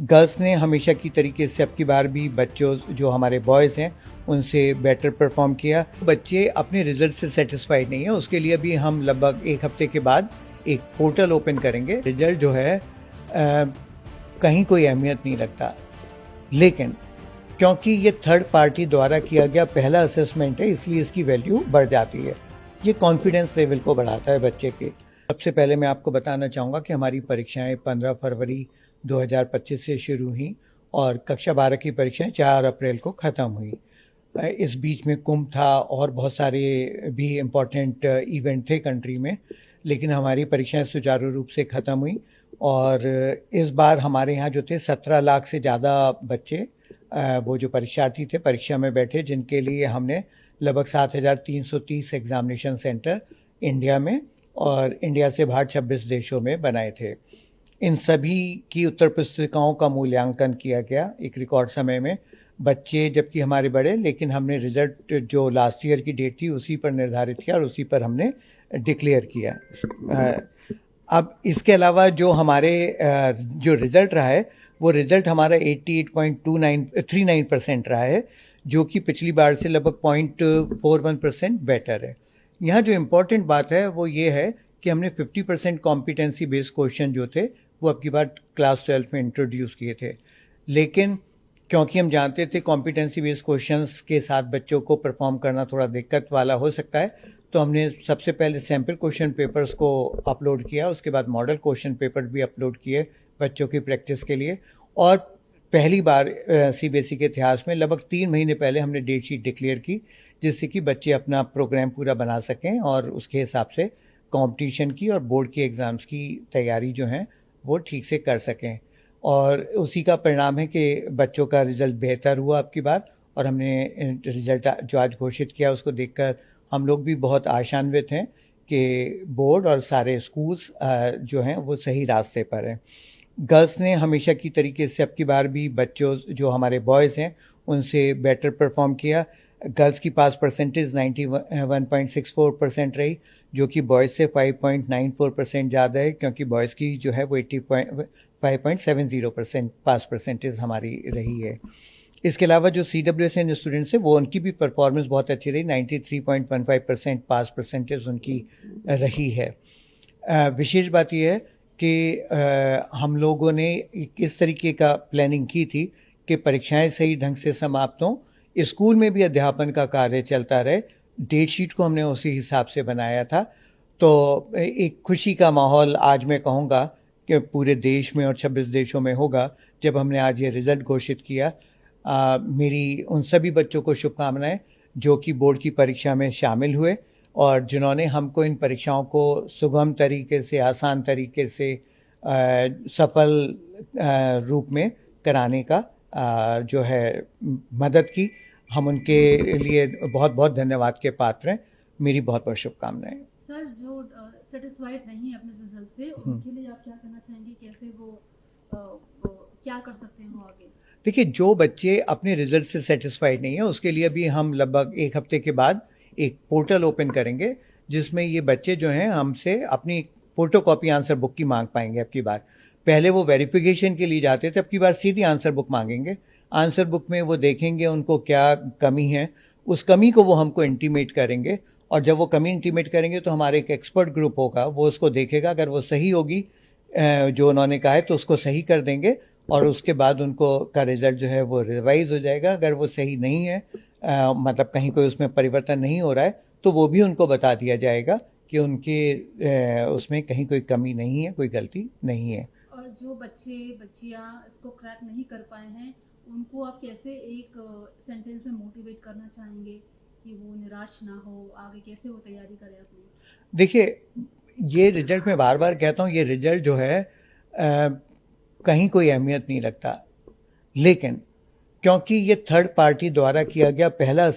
Girls ने हमेशा की तरीके से अब की बार भी बच्चों जो हमारे बॉयज़ हैं उनसे बेटर परफॉर्म किया। बच्चे अपने रिजल्ट से सेटिस्फाइड नहीं है, उसके लिए भी हम लगभग एक हफ्ते के बाद एक पोर्टल ओपन करेंगे। रिजल्ट जो है कहीं कोई अहमियत नहीं रखता, लेकिन क्योंकि ये थर्ड पार्टी द्वारा किया गया पहला असेसमेंट है, इसलिए इसकी वैल्यू बढ़ जाती है। ये कॉन्फिडेंस लेवल को बढ़ाता है बच्चे के। सबसे पहले मैं आपको बताना चाहूँगा कि हमारी परीक्षाएं 15 फरवरी 2025 से शुरू हुई और कक्षा 12 की परीक्षाएं 4 अप्रैल को ख़त्म हुई। इस बीच में कुंभ था और बहुत सारे भी इम्पोर्टेंट इवेंट थे कंट्री में, लेकिन हमारी परीक्षाएं सुचारू रूप से ख़त्म हुई। और इस बार हमारे यहाँ जो थे 17 लाख से ज़्यादा बच्चे वो जो परीक्षार्थी थे परीक्षा में बैठे, जिनके लिए हमने लगभग 7,330 एग्जामिनेशन सेंटर इंडिया में और इंडिया से बाहर 26 देशों में बनाए थे। इन सभी की उत्तर पुस्तिकाओं का मूल्यांकन किया गया एक रिकॉर्ड समय में। बच्चे जबकि हमारे बड़े, लेकिन हमने रिज़ल्ट जो लास्ट ईयर की डेट थी उसी पर निर्धारित किया और उसी पर हमने डिक्लेयर किया। अब इसके अलावा जो हमारे जो रिज़ल्ट रहा है वो रिज़ल्ट हमारा 88.39% रहा है, जो कि पिछली बार से लगभग 0.41% बेटर है। यहाँ जो इम्पोर्टेंट बात है वो ये है कि हमने 50% कॉम्पिटेंसी बेस्ड क्वेश्चन जो थे वो अब की बार क्लास 12 में इंट्रोड्यूस किए थे, लेकिन क्योंकि हम जानते थे कॉम्पिटेंसी बेस्ड क्वेश्चंस के साथ बच्चों को परफॉर्म करना थोड़ा दिक्कत वाला हो सकता है, तो हमने सबसे पहले सैम्पल क्वेश्चन पेपर्स को अपलोड किया, उसके बाद मॉडल क्वेश्चन पेपर भी अपलोड किए बच्चों की प्रैक्टिस के लिए। और पहली बार सीबीएसई के इतिहास में लगभग 3 महीने पहले हमने डेट शीट डिक्लेयर की, जिससे कि बच्चे अपना प्रोग्राम पूरा बना सकें और उसके हिसाब से कंपटीशन की और बोर्ड के एग्ज़ाम्स की तैयारी जो है वो ठीक से कर सकें। और उसी का परिणाम है कि बच्चों का रिज़ल्ट बेहतर हुआ अब की बार, और हमने रिज़ल्ट जो आज घोषित किया उसको देखकर हम लोग भी बहुत आशान्वित हैं कि बोर्ड और सारे स्कूल्स जो हैं वो सही रास्ते पर हैं। गर्ल्स ने हमेशा की तरीके से अब की बार भी बच्चों जो हमारे बॉयज़ हैं उनसे बेटर परफॉर्म किया। गर्ल्स की पास परसेंटेज 91.64% रही, जो कि बॉयज़ से 5.94% ज़्यादा है, क्योंकि बॉयज़ की जो है वो 5.70% पास परसेंटेज हमारी रही है। इसके अलावा जो CWSN स्टूडेंट्स हैं वो उनकी भी परफॉर्मेंस बहुत अच्छी रही, 93.15% पास परसेंटेज उनकी रही है। विशेष बात यह है कि हम लोगों ने इस तरीके का प्लानिंग की थी कि परीक्षाएं सही ढंग से समाप्त हों, स्कूल में भी अध्यापन का कार्य चलता रहे। डेट शीट को हमने उसी हिसाब से बनाया था, तो एक खुशी का माहौल आज मैं कहूँगा कि पूरे देश में और 26 देशों में होगा जब हमने आज ये रिज़ल्ट घोषित किया। मेरी उन सभी बच्चों को शुभकामनाएं जो कि बोर्ड की परीक्षा में शामिल हुए और जिन्होंने हमको इन परीक्षाओं को सुगम तरीके से, आसान तरीके से, सफल रूप में कराने का जो है मदद की। हम उनके लिए बहुत बहुत धन्यवाद के पात्र हैं। मेरी बहुत बहुत शुभकामनाएं। सर, जो सेटिस्फाइड नहीं है अपने रिजल्ट से, उनके लिए आप क्या कहना चाहेंगे? कैसे वो क्या कर सकते हैं आगे? देखिए, जो बच्चे अपने रिजल्ट से सेटिस्फाइड नहीं है उसके लिए भी हम लगभग एक हफ्ते के बाद एक पोर्टल ओपन करेंगे, जिसमें ये बच्चे जो हैं हमसे अपनी फ़ोटोकॉपी आंसर बुक की मांग पाएंगे। अब की बार, पहले वो वेरिफिकेशन के लिए जाते थे, अब की बार सीधी आंसर बुक मांगेंगे। आंसर बुक में वो देखेंगे उनको क्या कमी है, उस कमी को वो हमको इंटीमेट करेंगे, और जब वो कमी इंटीमेट करेंगे तो हमारे एक एक्सपर्ट ग्रुप होगा, वो उसको देखेगा। अगर वो सही होगी जो उन्होंने कहा है तो उसको सही कर देंगे, और उसके बाद उनको का रिज़ल्ट जो है वो रिवाइज़ हो जाएगा। अगर वो सही नहीं है, मतलब कहीं कोई उसमें परिवर्तन नहीं हो रहा है, तो वो भी उनको बता दिया जाएगा कि उनके उसमें कहीं कोई कमी नहीं है, कोई गलती नहीं है। और जो बच्चे बच्चियां इसको क्रैक नहीं कर पाए हैं, उनको आप कैसे एक सेंटेंस में मोटिवेट करना चाहेंगे कि वो निराश ना हो, आगे कैसे वो तैयारी करें अपनी? देखिए, ये रिज़ल्ट मैं बार बार कहता हूँ, ये रिज़ल्ट जो है कहीं कोई अहमियत नहीं रखता, लेकिन क्योंकि ये थर्ड पार्टी द्वारा किया गया पहला